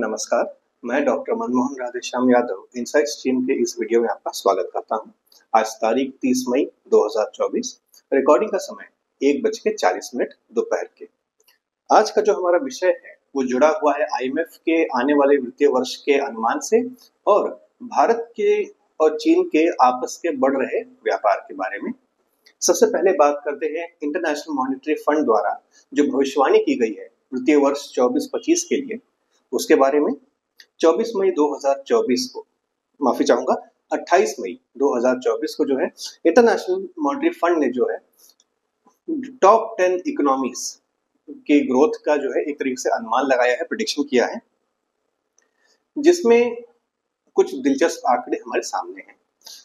नमस्कार, मैं doctor Manmohan Radheshyam Yadav insights team के इस वीडियो में आपका स्वागत करता हूं। आज तारीख 30 मई 2024, रिकॉर्डिंग का समय 1:40 दोपहर के। आज का जो हमारा विषय है वो जुड़ा हुआ है IMF के आने वाले वित्तीय वर्ष के अनुमान से और भारत के और चीन के आपस के बढ़ रहे व्यापार के बारे में। सबसे पहले बात करते हैं इंटरनेशनल मॉनेटरी फंड द्वारा जो भविष्यवाणी की गई है वित्तीय वर्ष 24-25 के लिए, उसके बारे में। 24 मई 2024 को, माफी चाहूंगा, 28 मई 2024 को जो है इंटरनेशनल मॉनेटरी फंड ने जो है टॉप 10 इकोनॉमीज की ग्रोथ का जो है एक तरीके से अनुमान लगाया है, प्रेडिक्शन किया है, जिसमें कुछ दिलचस्प आंकड़े हमारे सामने हैं।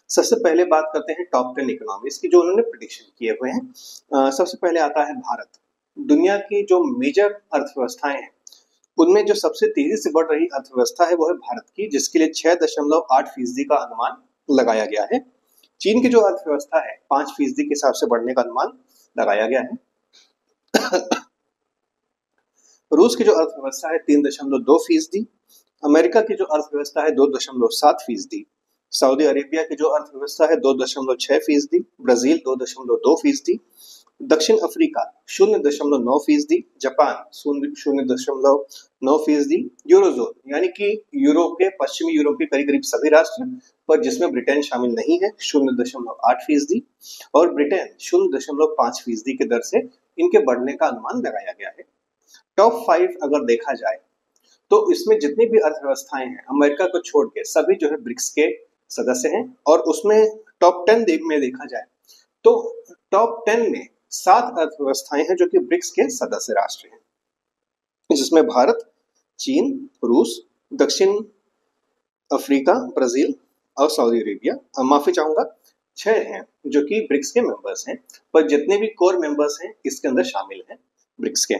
सबसे पहले बात करते हैं टॉप 10 इकोनॉमीज की जो उन्होंने प्रेडिक्शन किए हुए हैं। सबसे पहले आता है भारत। दुनिया की जो मेजर अर्थव्यवस्थाएं हैं उनमें जो सबसे तेजी से बढ़ रही अर्थव्यवस्था है वो है भारत की, जिसके लिए 6.8% का अनुमान लगाया गया है। चीन की जो अर्थव्यवस्था है 5% के हिसाब से बढ़ने का अनुमान लगाया गया है। रूस की जो अर्थव्यवस्था है 3.2%, अमेरिका की जो अर्थव्यवस्था है 2.7%, सऊदी अरेबिया की जो अर्थव्यवस्था है 2.6%, ब्राजील 2.2%, दक्षिण अफ्रीका 0.9%, जापान 0.9%, यूरोजोन यानी कि यूरोप के पश्चिमी यूरोप के करीब सभी राष्ट्र, पर जिसमें ब्रिटेन शामिल नहीं है, 0.8%, और ब्रिटेन 0.5% के दर से इनके बढ़ने का अनुमान लगाया गया है। टॉप 5 अगर देखा जाए तो इसमें जितनी भी अर्थव्यवस्थाएं हैं अमेरिका को छोड़ के सभी जो है ब्रिक्स के सदस्य हैं, और उसमें टॉप 10 में देखा जाए तो टॉप 10 में 7 अर्थव्यवस्थाएं हैं जो कि ब्रिक्स के सदस्य राष्ट्र हैं, जिसमें भारत, चीन, रूस, दक्षिण अफ्रीका, ब्राजील और सऊदी अरेबिया। माफी चाहूंगा, 6 हैं जो कि ब्रिक्स के मेंबर्स हैं, पर जितने भी कोर मेंबर्स हैं इसके अंदर शामिल हैं ब्रिक्स के।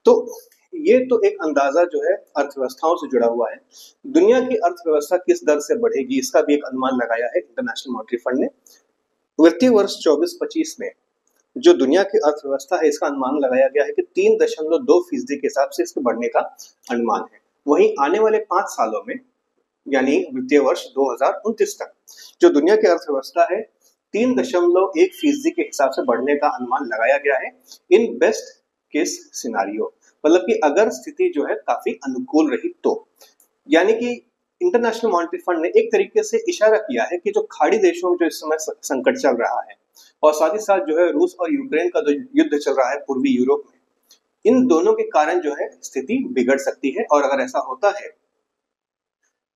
तो ये तो एक अंदाजा जो है अर्थव्यवस्थाओं से जुड़ा हुआ है। दुनिया की अर्थव्यवस्था किस दर से बढ़ेगी इसका भी एक अनुमान लगाया है इंटरनेशनल मॉनेटरी फंड ने। वित्तीय वर्ष 24-25 में जो दुनिया की अर्थव्यवस्था है इसका अनुमान लगाया गया है कि 3.2% के हिसाब से इसके बढ़ने का अनुमान है। वहीं आने वाले 5 सालों में यानी वित्तीय वर्ष 2029 तक जो दुनिया की अर्थव्यवस्था है 3.1% के हिसाब से बढ़ने का अनुमान लगाया गया है इन बेस्ट केस सिनारियो, मतलब कि अगर स्थिति जो है काफी अनुकूल रही तो। यानी कि इंटरनेशनल मॉनेटरी फंड ने एक तरीके से इशारा किया है कि जो खाड़ी देशों में जो इस समय संकट चल रहा है और साथ ही साथ जो है रूस और यूक्रेन का जो युद्ध चल रहा है पूर्वी यूरोप में, इन दोनों के कारण जो है स्थिति बिगड़ सकती है, और अगर ऐसा होता है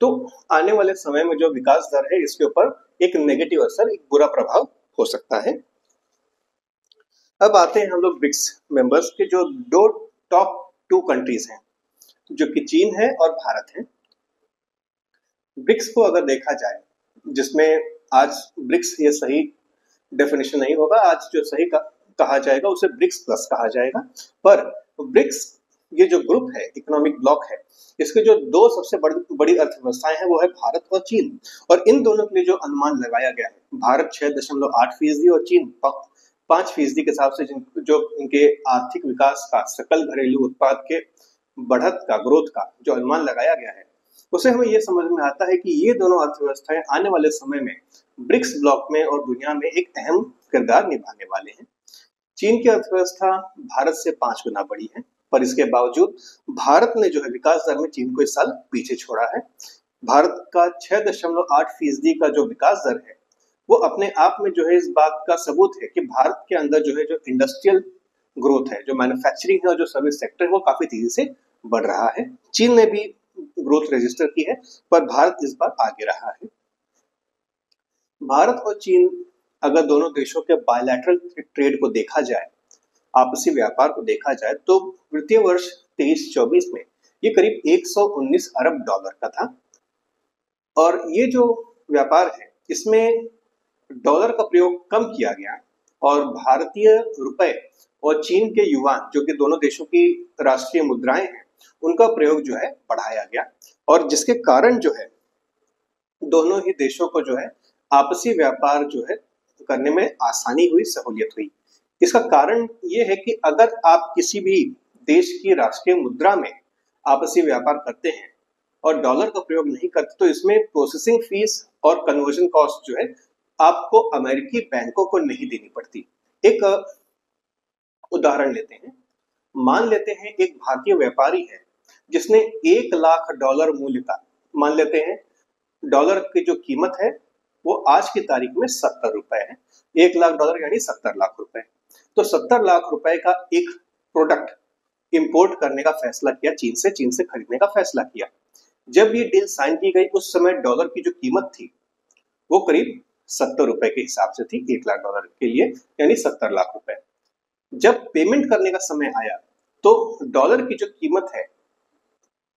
तो आने वाले समय में जो विकास दर है इसके ऊपर एक नेगेटिव असर, एक बुरा प्रभाव हो सकता है। अब आते हैं हम लोग ब्रिक्स मेंबर्स के जो दो टॉप 2 कंट्रीज हैं जो कि चीन है और भारत है। ब्रिक्स को अगर देखा जाए, जिसमें आज ब्रिक्स ये सही डेफिनेशन नहीं होगा, आज जो सही कहा जाएगा उसे ब्रिक्स प्लस कहा जाएगा, पर ब्रिक्स ये जो ग्रुप है, इकोनॉमिक ब्लॉक है, इसके जो 2 सबसे बड़ी अर्थव्यवस्थाएं हैं वो है भारत और चीन, और इन दोनों के लिए जो अनुमान लगाया गया है, भारत 6.8% और चीन 5% के हिसाब से जो इनके आर्थिक विकास का, सकल घरेलू उत्पाद के बढ़त का, ग्रोथ का जो अनुमान लगाया गया है, उसे हमें यह समझ में आता है कि ये दोनों अर्थव्यवस्थाएं आने वाले समय में ब्रिक्स ब्लॉक में और दुनिया में एक अहम किरदार निभाने वाले हैं। चीन की अर्थव्यवस्था भारत से 5 गुना बड़ी है, पर इसके बावजूद भारत ने जो है विकास दर में चीन को इस साल पीछे छोड़ा है। भारत का 6.8% का जो विकास दर है वो अपने आप में जो है इस बात का सबूत है कि भारत के अंदर जो है जो इंडस्ट्रियल ग्रोथ है, जो मैन्युफैक्चरिंग है और जो सर्विस सेक्टर है वो काफी तेजी से बढ़ रहा है। चीन ने भी ग्रोथ रजिस्टर की है, पर भारत इस बार आगे रहा है। भारत और चीन अगर दोनों देशों के बायलैटरल ट्रेड को देखा जाए, आपसी व्यापार को देखा जाए, तो वित्तीय वर्ष 23-24 में ये करीब 119 अरब डॉलर का था, और ये जो व्यापार है इसमें डॉलर का प्रयोग कम किया गया और भारतीय रुपए और चीन के युआन, जो कि दोनों देशों की राष्ट्रीय मुद्राएं हैं, उनका प्रयोग जो है बढ़ाया गया, और जिसके कारण जो है दोनों ही देशों को जो है आपसी व्यापार जो है करने में आसानी हुई, सहूलियत हुई। इसका कारण ये है कि अगर आप किसी भी देश की राष्ट्रीय मुद्रा में आपसी व्यापार करते हैं और डॉलर का प्रयोग नहीं करते तो इसमें प्रोसेसिंग फीस और कन्वर्जन कॉस्ट जो है आपको अमेरिकी बैंकों को नहीं देनी पड़ती। एक उदाहरण लेते हैं। मान लेते हैं एक भारतीय व्यापारी है जिसने $1,00,000 मूल्य का, मान लेते हैं डॉलर की जो कीमत है वो आज की तारीख में 70 रुपए है। $1,00,000 यानी 70 लाख रुपए। तो 70 लाख रुपए का एक प्रोडक्ट इंपोर्ट करने का फैसला किया, चीन से खरीदने का फैसला किया। जब ये डील साइन की गई उस समय डॉलर की जो कीमत थी वो करीब 70 रुपए के हिसाब से थी $1,00,000 के लिए, यानी 70 लाख रुपए। जब पेमेंट करने का समय आया तो डॉलर की जो कीमत है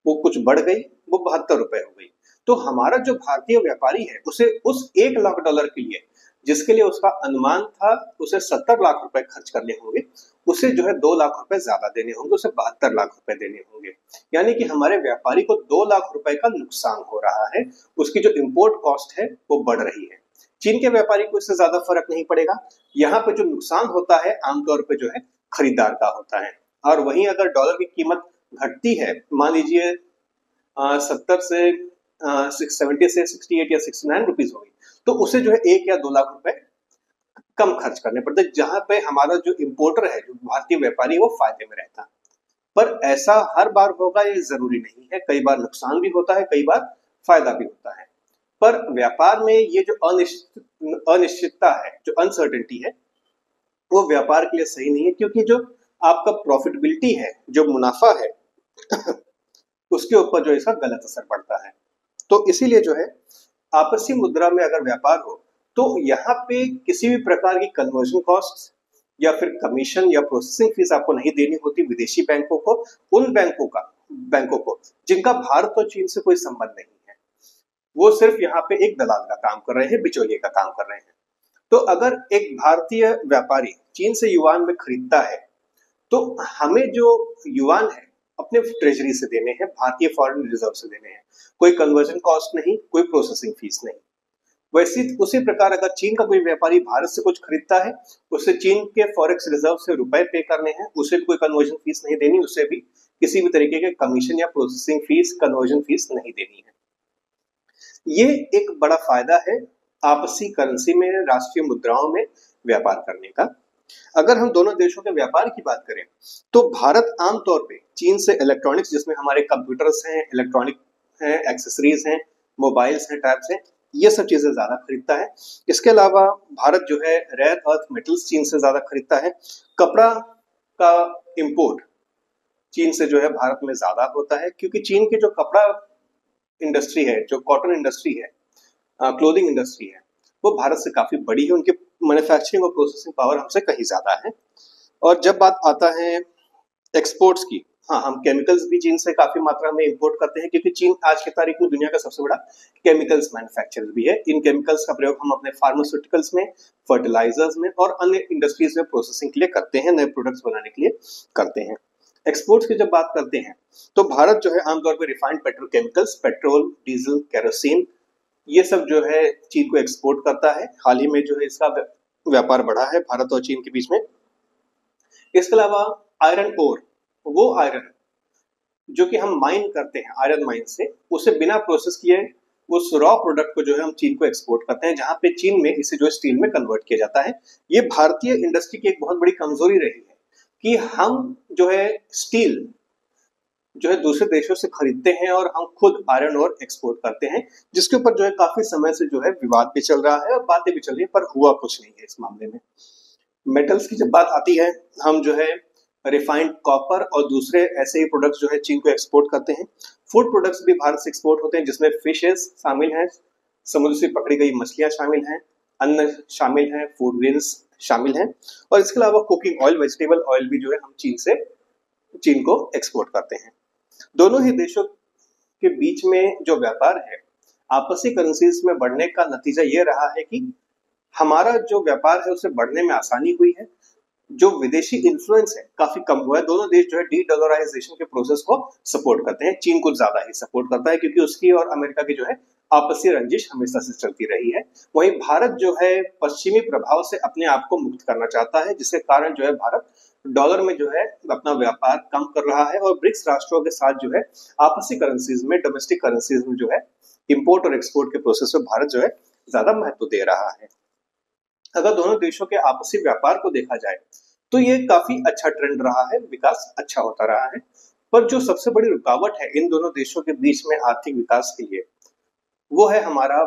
वो कुछ बढ़ गई, वो 72 रुपए हो गई। तो हमारा जो भारतीय व्यापारी है उसे उस $1,00,000 के लिए, जिसके लिए उसका अनुमान था उसे 70 लाख रुपए खर्च करने होंगे, उसे जो है 2 लाख रुपए ज्यादा देने होंगे, उसे 72 लाख रुपए देने होंगे। यानी कि हमारे व्यापारी को 2 लाख रुपए का नुकसान हो रहा है, उसकी जो इंपोर्ट कॉस्ट है वो बढ़ रही है। चीन के व्यापारी को इससे ज्यादा फर्क नहीं पड़ेगा। यहाँ पे जो नुकसान होता है आमतौर पे जो है खरीदार का होता है। और वहीं अगर डॉलर की कीमत घटती है, मान लीजिए 70 से 70 से 68 या 69 रुपीज हो गई, तो उसे जो है 1 या 2 लाख रुपए कम खर्च करने पड़ते, जहां पे हमारा जो इंपोर्टर है, जो भारतीय व्यापारी है, वो फायदे में रहता। पर ऐसा हर बार होगा ये जरूरी नहीं है, कई बार नुकसान भी होता है, कई बार फायदा भी होता है। पर व्यापार में ये जो अनिश्चितता है, जो अनसर्टेनिटी है, वो व्यापार के लिए सही नहीं है, क्योंकि जो आपका प्रॉफिटेबिलिटी है, जो मुनाफा है उसके ऊपर जो इसका गलत असर पड़ता है। तो इसीलिए जो है आपसी मुद्रा में अगर व्यापार हो तो यहाँ पे किसी भी प्रकार की कन्वर्जन कॉस्ट या फिर कमीशन या प्रोसेसिंग फीस आपको नहीं देनी होती विदेशी बैंकों को, उन बैंकों को जिनका भारत और चीन से कोई संबंध नहीं है। वो सिर्फ यहाँ पे एक दलाल का काम कर रहे हैं, बिचौलिए का काम कर रहे हैं। तो अगर एक भारतीय व्यापारी चीन से युआन में खरीदता है तो हमें जो युआन है अपने ट्रेजरी से देने हैं, भारतीय फॉरेन रिजर्व से देने हैं, कोई कन्वर्जन कॉस्ट नहीं, कोई प्रोसेसिंग फीस नहीं। वैसे उसी प्रकार अगर चीन का कोई व्यापारी भारत से कुछ खरीदता है, उसे चीन के फॉरेक्स रिजर्व से रुपए पे करने हैं, उसे कोई कन्वर्जन फीस नहीं देनी, उसे भी किसी भी तरीके के कमीशन या प्रोसेसिंग फीस, कन्वर्जन फीस नहीं देनी है। ये एक बड़ा फायदा है आपसी करेंसी में, राष्ट्रीय मुद्राओं में व्यापार करने का। अगर हम दोनों देशों के व्यापार की बात करें तो भारत आमतौर पे चीन से इलेक्ट्रॉनिक्स, जिसमें हमारे कंप्यूटर्स हैं, इलेक्ट्रॉनिक हैं, एक्सेसरीज हैं, मोबाइल्स हैं, टैब्स हैं, ये सब चीजें ज्यादा खरीदता है। इसके अलावा भारत जो है रेयर अर्थ मेटल्स चीन से ज्यादा खरीदता है। कपड़ा का इंपोर्ट चीन से जो है भारत में ज्यादा होता है, क्योंकि चीन की जो कपड़ा इंडस्ट्री है, जो कॉटन इंडस्ट्री है, क्लोथिंग इंडस्ट्री है, वो भारत से काफी बड़ी है, उनकी मैन्युफैक्चरिंग और प्रोसेसिंग पावर हमसे कहीं ज्यादा है। और जब बात आता है एक्सपोर्ट्स की, हाँ, हम केमिकल्स भी चीन से काफी मात्रा में इंपोर्ट करते हैं, क्योंकि चीन आज की तारीख में दुनिया का सबसे बड़ा केमिकल्स मैन्युफैक्चरर भी है। इन केमिकल्स का प्रयोग हम अपने फार्मास्यूटिकल्स में, फर्टिलाइजर्स में और अन्य इंडस्ट्रीज में प्रोसेसिंग के लिए करते हैं, नए प्रोडक्ट्स बनाने के लिए करते हैं। एक्सपोर्ट्स की जब बात करते हैं तो भारत जो है आमतौर पर refined petrochemicals, petrol, diesel, kerosene, ये सब जो है चीन को एक्सपोर्ट करता है। हाल ही में जो है इसका व्यापार बढ़ा है भारत और चीन के बीच में। इसके अलावा आयरन ओर, वो आयरन जो कि हम माइन करते हैं आयरन माइन से, उसे बिना प्रोसेस किए उस रॉ प्रोडक्ट को जो है हम चीन को एक्सपोर्ट करते हैं, जहां पे चीन में इसे जो स्टील में कन्वर्ट किया जाता है। ये भारतीय इंडस्ट्री की एक बहुत बड़ी कमजोरी रही है कि हम जो है स्टील जो है दूसरे देशों से खरीदते हैं और हम खुद आयरन ओर एक्सपोर्ट करते हैं, जिसके ऊपर जो है काफी समय से जो है विवाद भी चल रहा है और बातें भी चल रही है, पर हुआ कुछ नहीं है इस मामले में। मेटल्स की जब बात आती है, हम जो है रिफाइंड कॉपर और दूसरे ऐसे ही प्रोडक्ट्स जो है चीन को एक्सपोर्ट करते हैं। फूड प्रोडक्ट्स भी भारत से एक्सपोर्ट होते हैं, जिसमें फिशेस शामिल हैं, समुद्र से पकड़ी गई मछलियां शामिल हैं, अन्न शामिल हैं, फूड ग्रेन्स शामिल हैं, और इसके अलावा कुकिंग ऑयल, वेजिटेबल ऑयल भी जो है हम चीन को एक्सपोर्ट करते हैं। दोनों ही देशों के बीच में जो व्यापार है आपसी करेंसीज में बढ़ने का नतीजा ये रहा है कि हमारा जो व्यापार है उसे बढ़ने में आसानी हुई है, जो विदेशी इन्फ्लुएंस है काफी कम हुआ है। दोनों देश जो है डी डॉलराइजेशन के प्रोसेस को सपोर्ट करते हैं। चीन कुछ ज्यादा ही सपोर्ट करता है, क्योंकि उसकी और अमेरिका की जो है आपसी रंजिश हमेशा से चलती रही है। वहीं भारत जो है पश्चिमी प्रभाव से अपने आप को मुक्त करना चाहता है, जिसके कारण जो है भारत डॉलर में जो है अपना व्यापार कम कर रहा है और ब्रिक्स राष्ट्रों के साथ जो है आपसी करेंसीज में, डोमेस्टिक करेंसीज में जो है इंपोर्ट और एक्सपोर्ट के प्रोसेस में भारत जो है ज्यादा महत्व दे रहा है। अगर दोनों देशों के आपसी व्यापार को देखा जाए तो ये काफी अच्छा ट्रेंड रहा है, विकास अच्छा होता रहा है। पर जो सबसे बड़ी रुकावट है इन दोनों देशों के बीच में आर्थिक विकास के लिए, वो है हमारा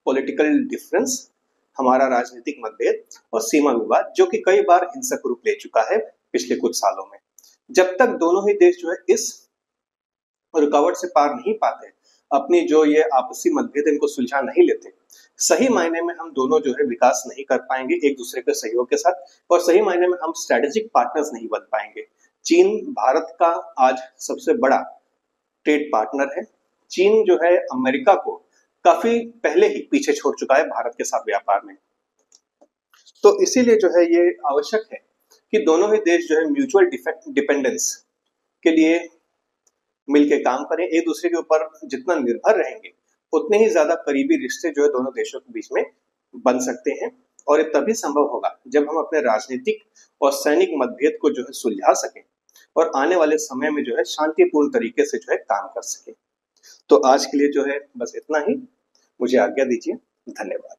पॉलिटिकल डिफरेंस, हमारा राजनीतिक मतभेद और सीमा विवाद, जो कि कई बार हिंसक रूप ले चुका है पिछले कुछ सालों में। जब तक दोनों ही देश जो है इस रुकावट से पार नहीं पाते, अपनी जो ये आपसी मतभेद इनको सुलझा नहीं लेते, सही मायने में हम दोनों जो है विकास नहीं कर पाएंगे एक दूसरे के सहयोग के साथ, और सही मायने में हम स्ट्रेटेजिक पार्टनर्स नहीं बन पाएंगे। चीन भारत का आज सबसे बड़ा ट्रेड पार्टनर है। चीन जो है अमेरिका को काफी पहले ही पीछे छोड़ चुका है भारत के साथ व्यापार में। तो इसीलिए जो है ये आवश्यक है कि दोनों ही देश जो है म्यूचुअल डिपेंडेंस के लिए मिलकर काम करें। एक दूसरे के ऊपर जितना निर्भर रहेंगे उतने ही ज्यादा करीबी रिश्ते जो है दोनों देशों के बीच में बन सकते हैं, और ये तभी संभव होगा जब हम अपने राजनीतिक और सैनिक मतभेद को जो है सुलझा सकें और आने वाले समय में जो है शांतिपूर्ण तरीके से जो है काम कर सकें। तो आज के लिए जो है बस इतना ही। मुझे आज्ञा दीजिए। धन्यवाद।